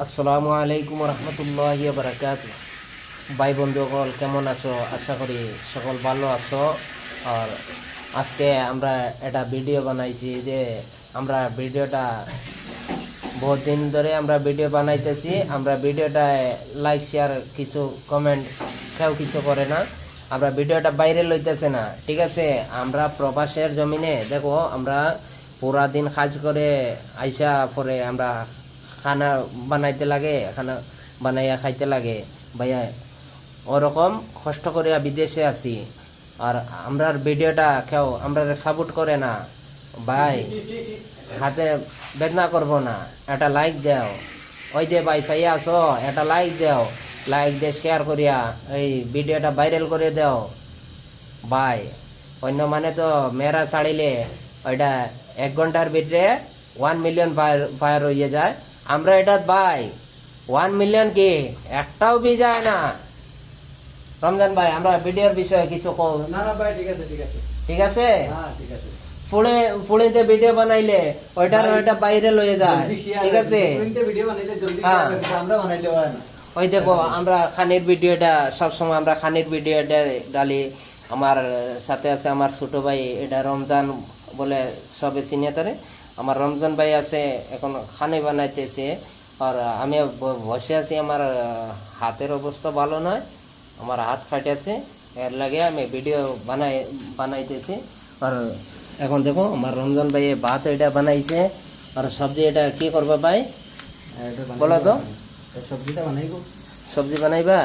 আসসালামু আলাইকুম রহমতুল্লাহি ওয়া বারাকাতুহু। ভাই বন্ধুগণ কেমন আছো? আশা করি সকল ভালো আছো। আর আজকে আমরা একটা ভিডিও বানাইছি যে আমরা ভিডিওটা বহুত দিন ধরে আমরা ভিডিও বানাইতেছি। আমরা ভিডিওটায় লাইক শেয়ার কিছু কমেন্ট কেউ কিছু করে না। আমরা ভিডিওটা বাইরে লইতেছে না, ঠিক আছে। আমরা প্রবাসের জমিনে দেখো আমরা পুরা দিন কাজ করে আইসা পরে আমরা খানা বানাইতে লাগে, খানা বানাইয়া খাইতে লাগে ভাইয়া। ওরকম কষ্ট করে বিদেশে আছি আর আমরার ভিডিওটা কেউ আমরা সাপোর্ট করে না ভাই। হাতে বেদনা করবো না, একটা লাইক দাও। ওই যে ভাই চাইয়া আছো, একটা লাইক দাও। লাইক দিয়ে শেয়ার করিয়া এই ভিডিওটা ভাইরাল করে দাও ভাই। অন্য মানে তো মেয়েরা ছাড়িলে ওইটা 1 ঘন্টার ভিতরে 1 মিলিয়ন ফায়ার হয়ে যায়। আমরা এটা ভাই 1 মিলিয়ন কি একটাও বি যায় না। রমজান ভাই আমরা ভিডিওর বিষয়ে কিছু কম না না ভাই, ঠিক আছে ঠিক আছে ঠিক আছে। হ্যাঁ ঠিক আছে। পুড়েতে ভিডিও বানাইলে ওইটা বাইরে লয়ে যায়, ঠিক আছে। ভিডিও বানাইলে জলদি হ্যাঁ। আমরা বানাইলে হয় না। ওই দেখো আমরা খানির ভিডিওটা সবসময় আমরা খানির ভিডিওটা ডালি। আমার সাথে আছে আমার ছোট ভাই, এটা রমজান বলে সবে চিনিয়ে তারে। আমার রমজান ভাই আছে এখন খানি বানাইতেছে আর আমি বসে আছি। আমার হাতের অবস্থা ভালো নয়, আমার হাত ফাটেছে, এর লাগে আমি ভিডিও বানাইতেছি। আর এখন দেখো আমার রমজান ভাই ভাত এটা বানাইছে আর সবজি এটা কি করবা ভাই বলো তো? সবজিটা বানাইবো। সবজি বানাইবা?